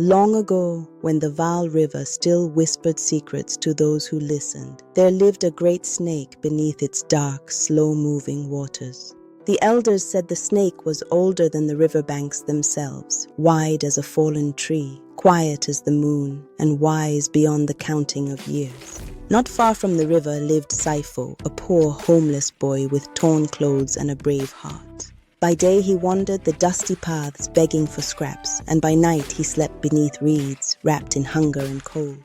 Long ago, when the Val River still whispered secrets to those who listened, there lived a great snake beneath its dark, slow-moving waters. The elders said the snake was older than the riverbanks themselves, wide as a fallen tree, quiet as the moon, and wise beyond the counting of years. Not far from the river lived Saifo, a poor, homeless boy with torn clothes and a brave heart. By day he wandered the dusty paths begging for scraps, and by night he slept beneath reeds, wrapped in hunger and cold.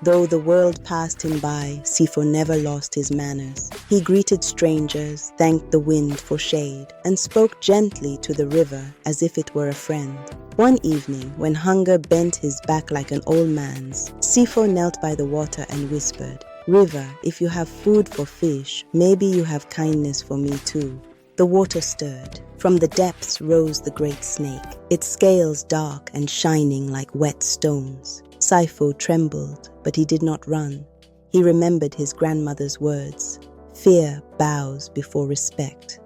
Though the world passed him by, Sifo never lost his manners. He greeted strangers, thanked the wind for shade, and spoke gently to the river as if it were a friend. One evening, when hunger bent his back like an old man's, Sifo knelt by the water and whispered, "River, if you have food for fish, maybe you have kindness for me too." The water stirred. From the depths rose the great snake, its scales dark and shining like wet stones. Saifo trembled, but he did not run. He remembered his grandmother's words, "Fear bows before respect."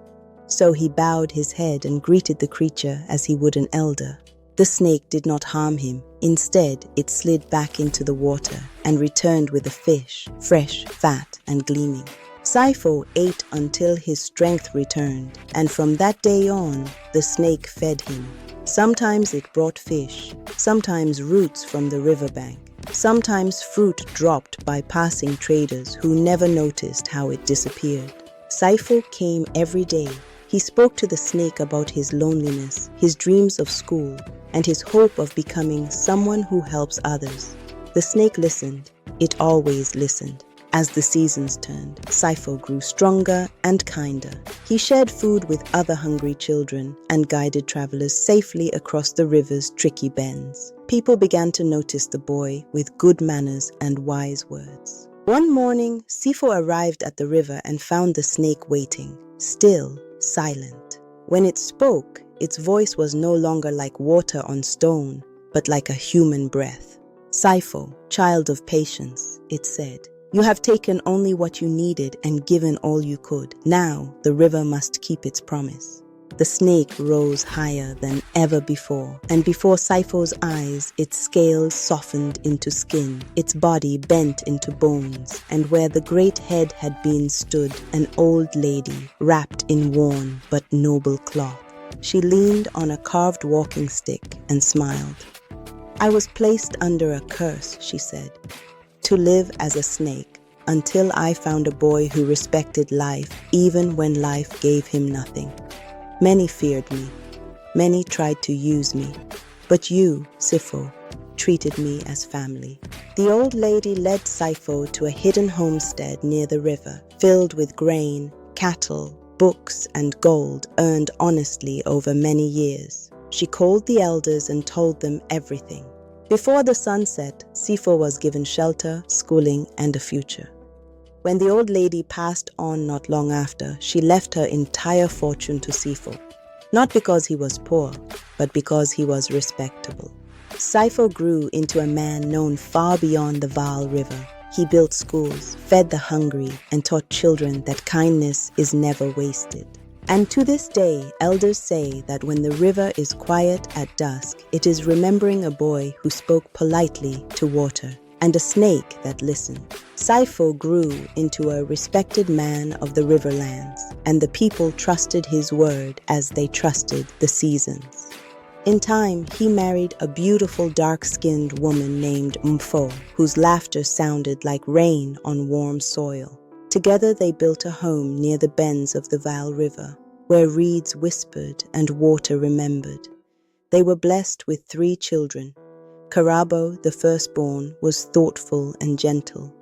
So he bowed his head and greeted the creature as he would an elder. The snake did not harm him. Instead, it slid back into the water and returned with a fish, fresh, fat, and gleaming. Saifo ate until his strength returned, and from that day on, the snake fed him. Sometimes it brought fish, sometimes roots from the riverbank, sometimes fruit dropped by passing traders who never noticed how it disappeared. Saifo came every day. He spoke to the snake about his loneliness, his dreams of school, and his hope of becoming someone who helps others. The snake listened. It always listened. As the seasons turned, Saifo grew stronger and kinder. He shared food with other hungry children and guided travelers safely across the river's tricky bends. People began to notice the boy with good manners and wise words. One morning, Sifo arrived at the river and found the snake waiting, still, silent. When it spoke, its voice was no longer like water on stone, but like a human breath. "Saifo, child of patience," it said. "You have taken only what you needed and given all you could. Now, the river must keep its promise." The snake rose higher than ever before, and before Saifo's eyes, its scales softened into skin, its body bent into bones, and where the great head had been stood an old lady, wrapped in worn but noble cloth. She leaned on a carved walking stick and smiled. "I was placed under a curse," she said, "to live as a snake until I found a boy who respected life even when life gave him nothing. Many feared me. Many tried to use me. But you, Sifo, treated me as family." The old lady led Saifo to a hidden homestead near the river, filled with grain, cattle, books, and gold earned honestly over many years. She called the elders and told them everything. Before the sun set, Sifo was given shelter, schooling, and a future. When the old lady passed on not long after, she left her entire fortune to Sifo, not because he was poor, but because he was respectable. Saifo grew into a man known far beyond the Val River. He built schools, fed the hungry, and taught children that kindness is never wasted. And to this day, elders say that when the river is quiet at dusk, it is remembering a boy who spoke politely to water and a snake that listened. Saifo grew into a respected man of the riverlands, and the people trusted his word as they trusted the seasons. In time, he married a beautiful dark-skinned woman named Mfo, whose laughter sounded like rain on warm soil. Together they built a home near the bends of the Val River, where reeds whispered and water remembered. They were blessed with 3 children. Karabo, the firstborn, was thoughtful and gentle.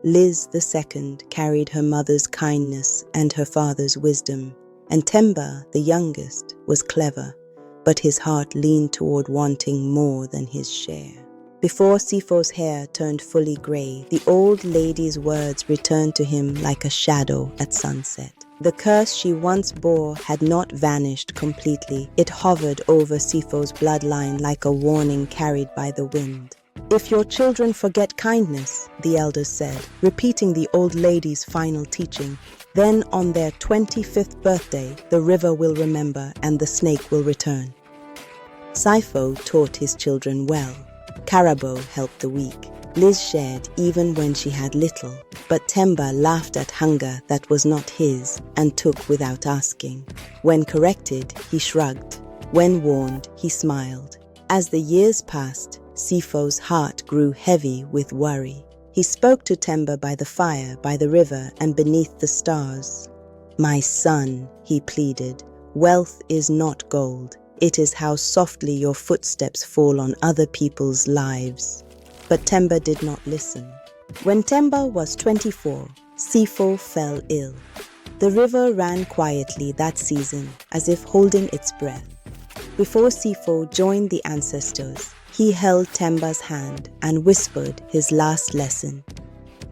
Liz, the second, carried her mother's kindness and her father's wisdom. And Temba, the youngest, was clever, but his heart leaned toward wanting more than his share. Before Sifo's hair turned fully gray, the old lady's words returned to him like a shadow at sunset. The curse she once bore had not vanished completely. It hovered over Sifo's bloodline like a warning carried by the wind. "If your children forget kindness," the elders said, repeating the old lady's final teaching, "then on their 25th birthday, the river will remember and the snake will return." Sifo taught his children well. Carabao helped the weak. Liz shared even when she had little, but Temba laughed at hunger that was not his and took without asking. When corrected, he shrugged. When warned, he smiled. As the years passed, Sifo's heart grew heavy with worry. He spoke to Temba by the fire, by the river, and beneath the stars. "My son," he pleaded, "wealth is not gold. It is how softly your footsteps fall on other people's lives." But Temba did not listen. When Temba was 24, Sifo fell ill. The river ran quietly that season, as if holding its breath. Before Sifo joined the ancestors, he held Temba's hand and whispered his last lesson.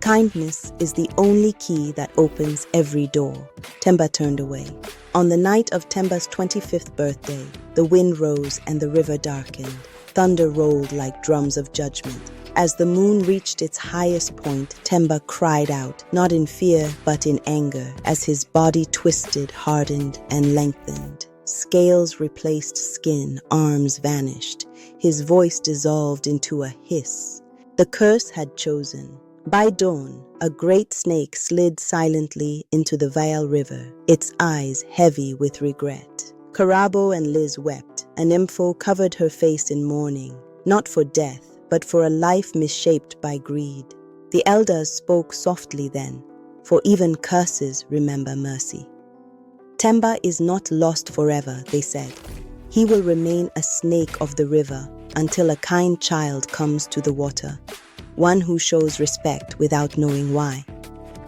"Kindness is the only key that opens every door." Temba turned away. On the night of Temba's 25th birthday, the wind rose and the river darkened. Thunder rolled like drums of judgment. As the moon reached its highest point, Temba cried out, not in fear but in anger, as his body twisted, hardened, and lengthened. Scales replaced skin, arms vanished. His voice dissolved into a hiss. The curse had chosen. By dawn, a great snake slid silently into the Vaal River, its eyes heavy with regret. Carabao and Liz wept. A nympho covered her face in mourning, not for death, but for a life misshaped by greed. The elders spoke softly then, for even curses remember mercy. "Temba is not lost forever," they said. "He will remain a snake of the river until a kind child comes to the water, one who shows respect without knowing why.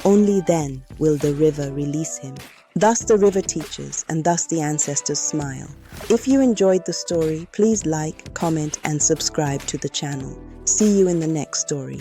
Only then will the river release him." Thus the river teaches, and thus the ancestors smile. If you enjoyed the story, please like, comment, and subscribe to the channel. See you in the next story.